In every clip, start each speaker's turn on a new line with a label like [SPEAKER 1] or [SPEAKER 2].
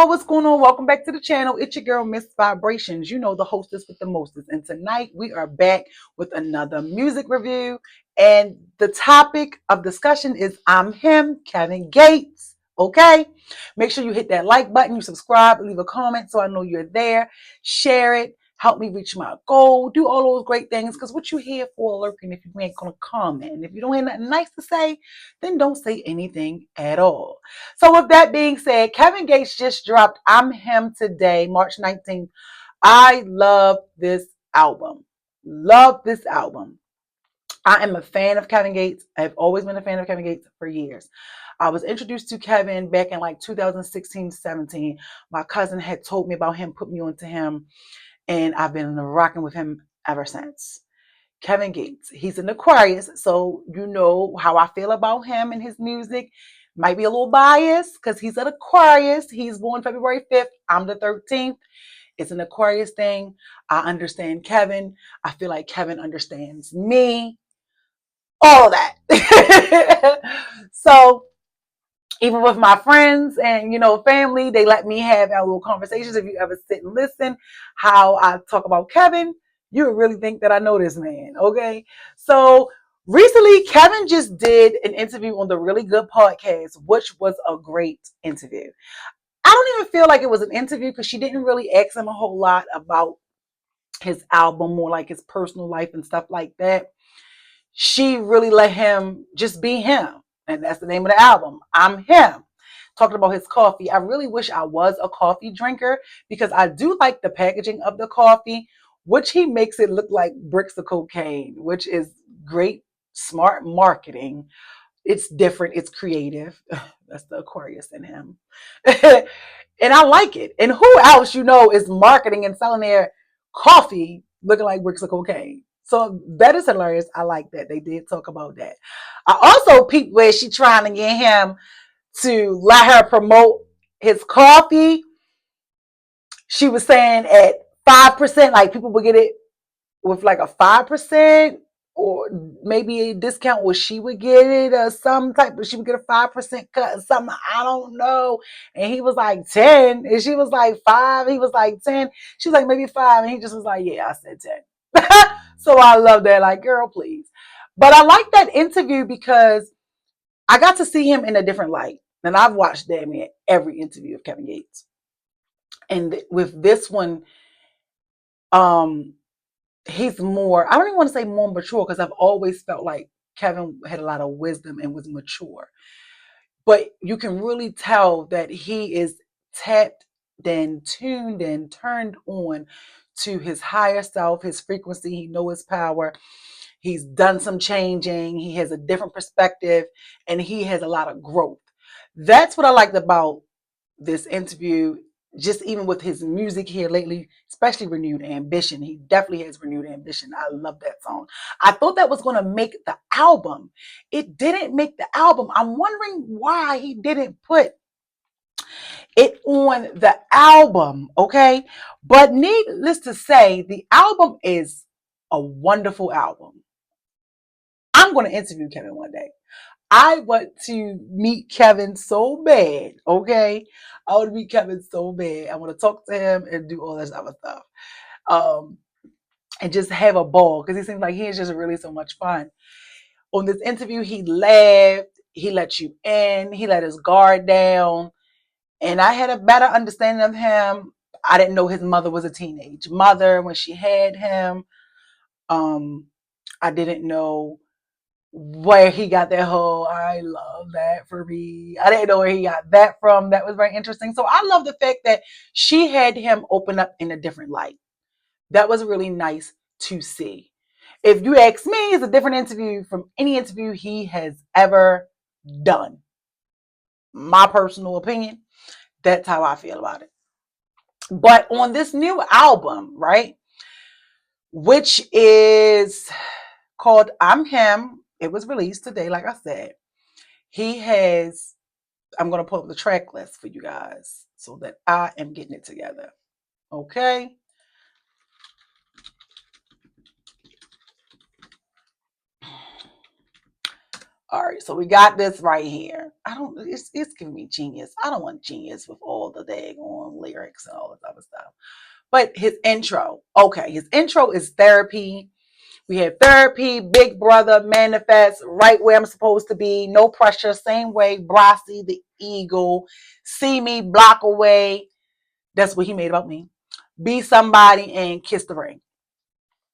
[SPEAKER 1] what's going on? Welcome back to the channel. It's your girl, Miss Vibrations. You know, the hostess with the mostest. And tonight we are back with another music review. And the topic of discussion is I'm Him, Kevin Gates. Okay? Make sure you hit that like button, you subscribe, leave a comment so I know you're there. Share it. Help me reach my goal. Do all those great things. Because what you here for lurking if you ain't going to comment. And if you don't have nothing nice to say, then don't say anything at all. So with that being said, Kevin Gates just dropped I'm Him today, March 19th. I love this album. Love this album. I am a fan of Kevin Gates. I've always been a fan of Kevin Gates for years. I was introduced to Kevin back in like 2016, 17. My cousin had told me about him, put me onto him, and I've been rocking with him ever since. Kevin Gates. He's an Aquarius, so you know how I feel about him and his music. Might be a little biased because he's an Aquarius. He's born February 5th. I'm the 13th. It's an Aquarius thing. I understand Kevin. I feel like Kevin understands me. All of that. So even with my friends and family, they let me have our little conversations. If you ever sit and listen how I talk about Kevin, you would really think that I know this man. Okay, so recently Kevin just did an interview on the Really Good podcast, which was a great interview. I don't even feel like it was an interview because she didn't really ask him a whole lot about his album, more like his personal life and stuff like that. She really let him just be him. And that's the name of the album. I'm Him. Talking about his coffee. I really wish I was a coffee drinker because I do like the packaging of the coffee, which he makes it look like bricks of cocaine, which is great, smart marketing. It's different. It's creative. That's the Aquarius in him. And I like it. And who else, is marketing and selling their coffee looking like bricks of cocaine? So that is hilarious. I like that. They did talk about that. I also peeped where she trying to get him to let her promote his coffee. She was saying at 5%, like people would get it with like a 5% or maybe a discount where she would get it or some type, but she would get a 5% cut or something. I don't know. And he was like 10 and she was like 5. He was like 10. She was like maybe 5. And he just was like, yeah, I said 10. So I love that. Like, girl, please. But I like that interview because I got to see him in a different light. And I've watched damn near every interview of Kevin Gates. And with this one, um, he's more, I don't even want to say more mature because I've always felt like Kevin had a lot of wisdom and was mature. But you can really tell that he is tapped and tuned and turned on to his higher self, his frequency. He knows his power. He's done some changing. He has a different perspective and he has a lot of growth. That's what I liked about this interview, just even with his music here lately, especially Renewed Ambition. He definitely has renewed ambition. I love that song. I thought that was going to make the album. It didn't make the album. I'm wondering why he didn't put it on the album, okay? But needless to say, the album is a wonderful album. I'm going to interview Kevin one day. I want to meet Kevin so bad, okay? I want to meet Kevin so bad. I want to talk to him and do all this other stuff. Um, and just have a ball because he seems like he's just really so much fun. On this interview, he laughed, he let you in, he let his guard down, and I had a better understanding of him. I didn't know his mother was a teenage mother when she had him. Um, I didn't know where he got that whole I love that for me. I didn't know where he got that from. That was very interesting. So I love the fact that she had him open up in a different light. That was really nice to see. If you ask me, it's a different interview from any interview he has ever done. My personal opinion, that's how I feel about it. But on this new album, right, which is called I'm Him, it was released today, like I said. He has, I'm going to pull up the track list for you guys so that I am getting it together. Okay. All right, so we got this right here. I don't. It's giving me genius. I don't want genius with all the daggone lyrics and all this other stuff. But his intro, okay, his intro is therapy. We have therapy, big brother, manifest, right where I'm supposed to be, no pressure, same way, Brassy, the eagle, see me, block away. That's what he made about me. Be somebody and kiss the ring.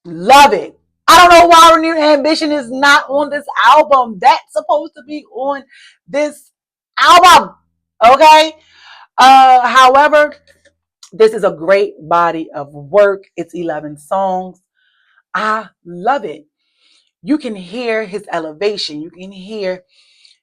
[SPEAKER 1] Love it. I don't know why Renewed Ambition is not on this album. That's supposed to be on this album. Okay. However, this is a great body of work. It's 11 songs. I love it. You can hear his elevation. You can hear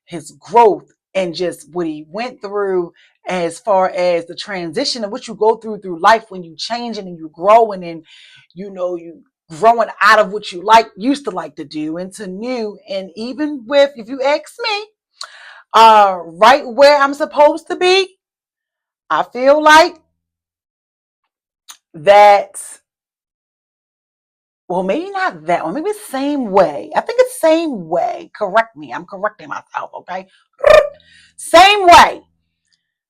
[SPEAKER 1] his growth and just what he went through as far as the transition of what you go through life when you change and you growing and you growing out of what you used to like to do into new. And even with, if you ask me, right where I'm supposed to be, I feel like that, well, maybe not that one, maybe same way. I think it's same way. Correct me. I'm correcting myself, okay? Same way,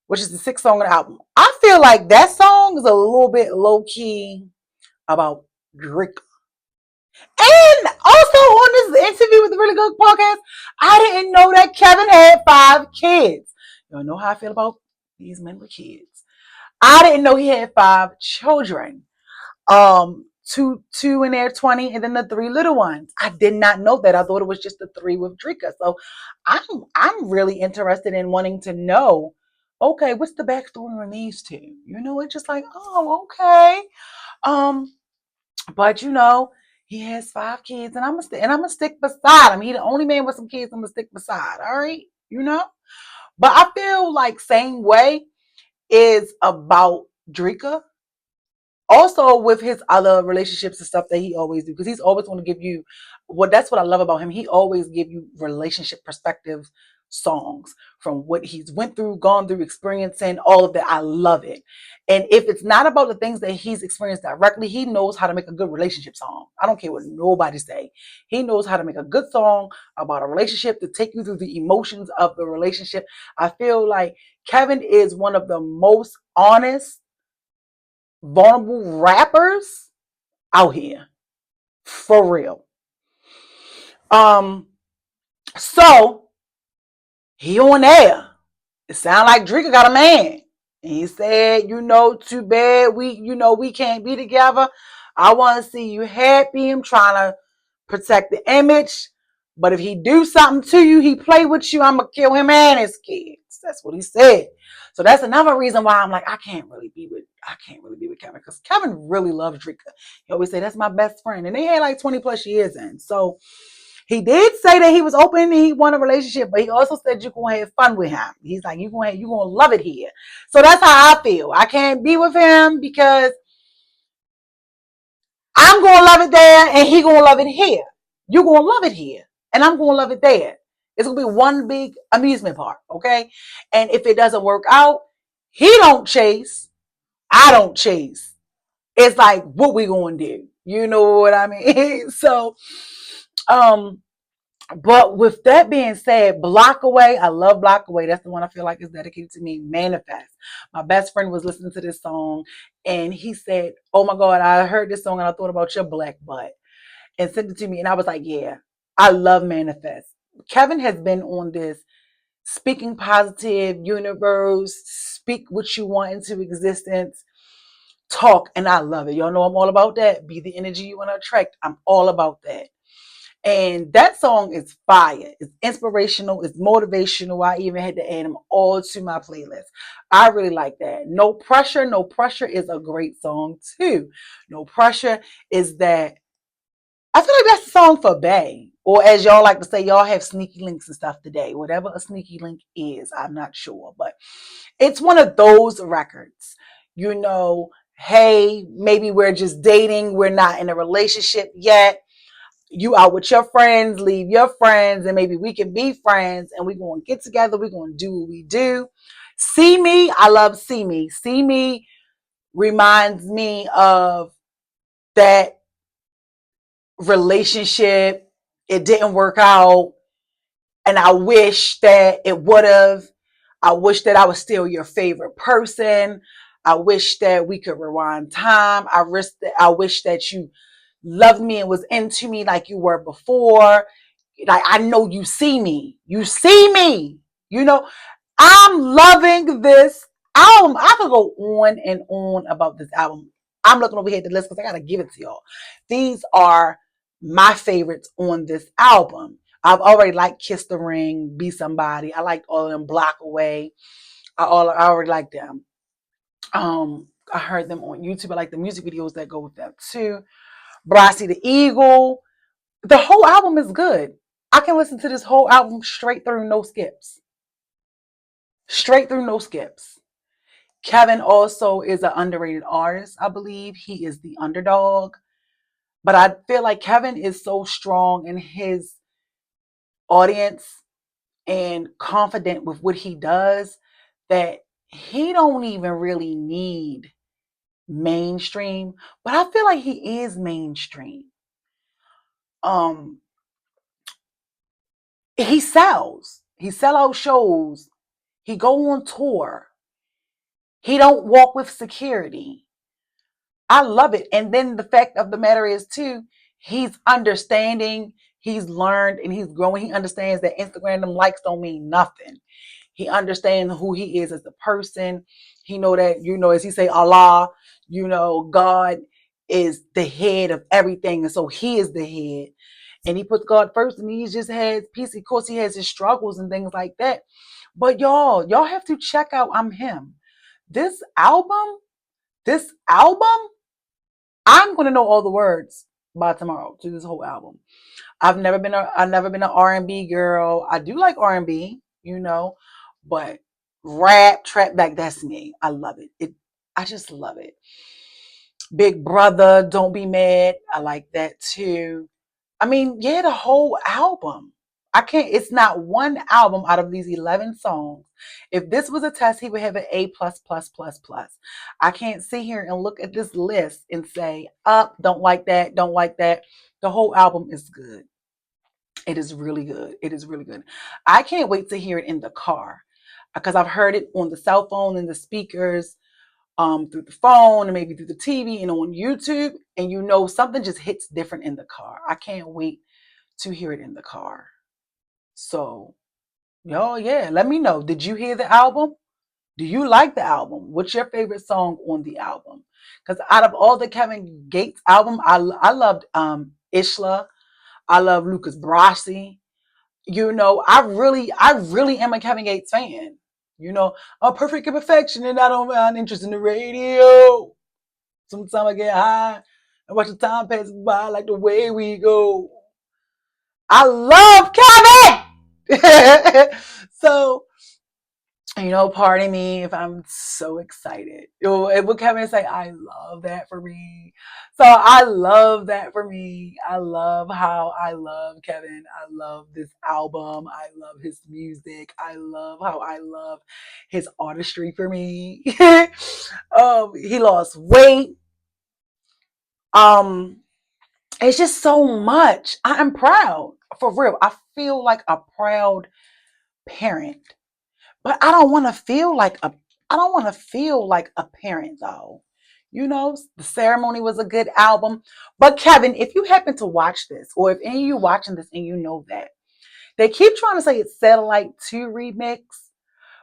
[SPEAKER 1] which is the sixth song on the album. I feel like that song is a little bit low key about Drake. And also on this interview with the Really Good Podcast, I didn't know that Kevin had 5 kids. You don't know how I feel about these men with kids. I didn't know he had 5 children. Two in their 20 and then the 3 little ones. I did not know that. I thought it was just the 3 with Drika. So I'm really interested in wanting to know, okay, what's the backstory on these two? It's just like, oh, okay. Um, but he has 5 kids, and I'm gonna stick beside him. He the only man with some kids I'm gonna stick beside. All right, But I feel like same way is about Drika, also with his other relationships and stuff that he always do, because he's always going to give you that's what I love about him. He always give you relationship perspective songs from what he's went through, gone through, experiencing all of that. I love it. And if it's not about the things that he's experienced directly, he knows how to make a good relationship song. I don't care what nobody say. He knows how to make a good song about a relationship to take you through the emotions of the relationship. I feel like Kevin is one of the most honest, vulnerable rappers out here, for real. So he on air. It sound like Drake got a man. And he said, too bad we can't be together. I want to see you happy. I'm trying to protect the image. But if he do something to you, he play with you, I'm gonna kill him and his kids. That's what he said. So that's another reason why I'm like, I can't really be with Kevin, because Kevin really loves Drake. He always say that's my best friend, and they had like 20 plus years in. So he did say that he was open and he wanted a relationship, but he also said you're gonna have fun with him. He's like, you're gonna love it here. So that's how I feel. I can't be with him because I'm gonna love it there and he gonna love it here. You're gonna love it here and I'm gonna love it there. It's gonna be one big amusement park, okay? And if it doesn't work out, he don't chase, I don't chase. It's like, what we gonna do? You know what I mean? So, but with that being said, Block Away, I love Block Away. That's the one I feel like is dedicated to me. Manifest. My best friend was listening to this song and he said, oh my God, I heard this song and I thought about your black butt, and sent it to me. And I was like, yeah, I love Manifest. Kevin has been on this speaking positive universe, speak what you want into existence, talk. And I love it. Y'all know I'm all about that. Be the energy you want to attract. I'm all about that. And that song is fire. It's inspirational. It's motivational. I even had to add them all to my playlist. I really like that. No Pressure. No Pressure is a great song too. No Pressure is that, I feel like that's the song for Bay. Or as y'all like to say, y'all have sneaky links and stuff today. Whatever a sneaky link is, I'm not sure. But it's one of those records. Hey, maybe we're just dating. We're not in a relationship yet. You out with your friends, leave your friends, and maybe we can be friends and we're going to get together. We're going to do what we do. See Me, I love See Me. See Me reminds me of that relationship. It didn't work out. And I wish that it would have. I wish that I was still your favorite person. I wish that we could rewind time. I wish that you loved me and was into me like you were before. Like, I know you see me. You see me. You know, I'm loving this album. I could go on and on about this album. I'm looking over here at the list because I got to give it to y'all. These are my favorites on this album. I've already liked Kiss the Ring, Be Somebody. I liked all of them, Block Away. I already like them. I heard them on YouTube. I like the music videos that go with them too. Brassy the Eagle. The whole album is good. I can listen to this whole album straight through, no skips. Straight through, no skips. Kevin also is an underrated artist, I believe. He is the underdog. But I feel like Kevin is so strong in his audience and confident with what he does that he don't even really need mainstream. But I feel like he is mainstream. Um, he sells. He sell out shows. He go on tour. He don't walk with security. I love it. And then the fact of the matter is too, he's understanding, he's learned, and he's growing. He understands that Instagram them likes don't mean nothing. He understands who he is as a person. He know that, as he say, Allah, God is the head of everything. And so he is the head. And he puts God first, and he just has peace. Of course, he has his struggles and things like that. But y'all have to check out I'm Him. This album, this album, I'm gonna know all the words by tomorrow to this whole album. I've never been an R&B girl. I do like R&B, but rap, trap back, that's me. I love it. I just love it. Big Brother, Don't Be Mad. I like that too. I mean, yeah, the whole album. I can't, it's not one album out of these 11 songs. If this was a test, he would have an A plus plus plus plus. I can't sit here and look at this list and say, up, don't like that, don't like that. The whole album is good. It is really good. It is really good. I can't wait to hear it in the car because I've heard it on the cell phone and the speakers, through the phone and maybe through the TV and on YouTube. And something just hits different in the car. I can't wait to hear it in the car. So, y'all, yeah, let me know. Did you hear the album? Do you like the album? What's your favorite song on the album? Because out of all the Kevin Gates album, I loved Ishla. I love Lucas Brasi. I really am a Kevin Gates fan. I'm perfect imperfection and I don't find interest in the radio. Sometimes I get high and watch the time pass by like the way we go. I love Kevin. So, pardon me if I'm so excited. What Kevin say? I love that for me. So I love that for me. I love how I love Kevin. I love this album. I love his music. I love how I love his artistry for me. He lost weight. Um, it's just so much. I am proud. For real. I feel like a proud parent. But I don't want to feel like a parent though. The ceremony was a good album. But Kevin, if you happen to watch this, or if any of you watching this and you know that, they keep trying to say it's Satellite 2 remix.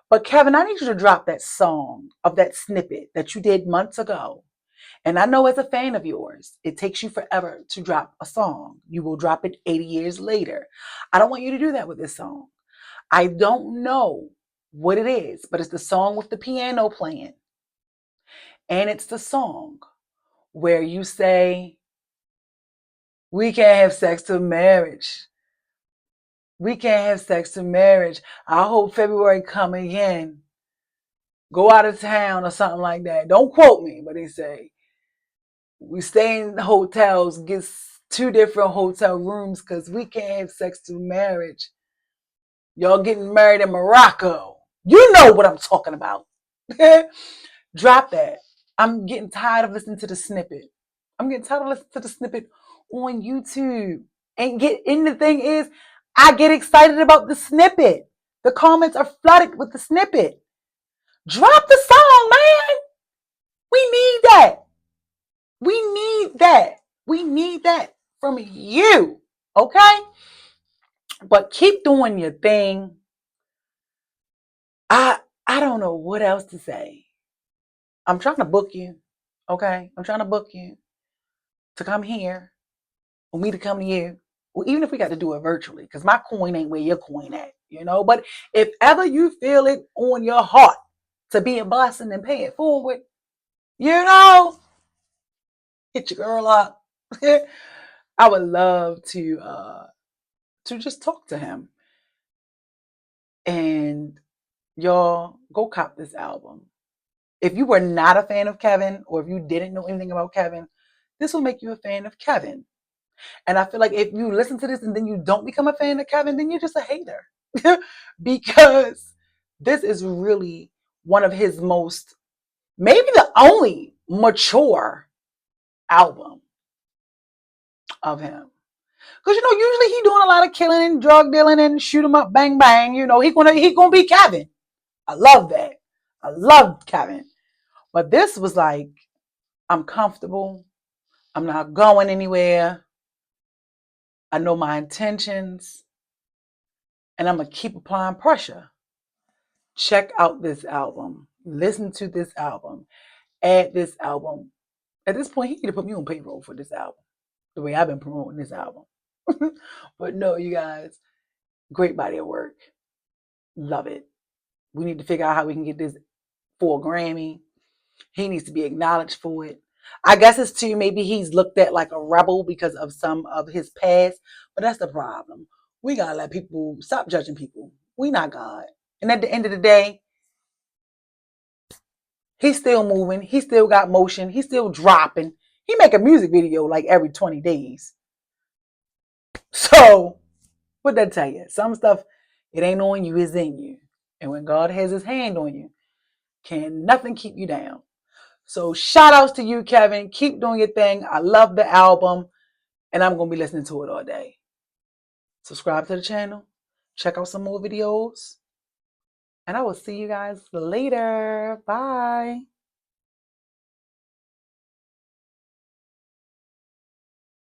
[SPEAKER 1] But Kevin, I need you to drop that song of that snippet that you did months ago. And I know as a fan of yours, it takes you forever to drop a song. You will drop it 80 years later. I don't want you to do that with this song. I don't know what it is, but it's the song with the piano playing. And it's the song where you say, we can't have sex till marriage. We can't have sex till marriage. I hope February come again. Go out of town or something like that. Don't quote me, but they say, we stay in hotels, get 2 different hotel rooms because we can't have sex till marriage. Y'all getting married in Morocco. You know what I'm talking about. Drop that. I'm getting tired of listening to the snippet. I'm getting tired of listening to the snippet on YouTube. And the thing is, I get excited about the snippet. The comments are flooded with the snippet. Drop the song, man. We need that. We need that. We need that from you. Okay? But keep doing your thing. I don't know what else to say. I'm trying to book you. Okay? I'm trying to book you to come here, or me to come to you. Well, even if we got to do it virtually, because my coin ain't where your coin at, But if ever you feel it on your heart to be a blessing and pay it forward, hit your girl up. I would love to just talk to him. And y'all go cop this album. If you were not a fan of Kevin, or if you didn't know anything about Kevin, this will make you a fan of Kevin. And I feel like if you listen to this and then you don't become a fan of Kevin, then you're just a hater. Because this is really one of his most, maybe the only mature album of him. Because usually he doing a lot of killing and drug dealing and shoot 'em up, bang bang. He gonna be Kevin. I love that. I love Kevin. But this was like, I'm comfortable. I'm not going anywhere. I know my intentions. And I'm going to keep applying pressure. Check out this album. Listen to this album. Add this album. At this point, he need to put me on payroll for this album, the way I've been promoting this album. But no, you guys, great body of work. Love it. We need to figure out how we can get this for a Grammy. He needs to be acknowledged for it. I guess it's too, maybe he's looked at like a rebel because of some of his past, but that's the problem. We gotta let people stop judging people. We not God. And at the end of the day, he's still moving. He still got motion. He's still dropping. He make a music video like every 20 days. So what that tell you? Some stuff, it ain't on you, it's in you. And when God has his hand on you, can nothing keep you down. So shout outs to you, Kevin. Keep doing your thing. I love the album, and I'm going to be listening to it all day. Subscribe to the channel. Check out some more videos. And I will see you guys later. Bye.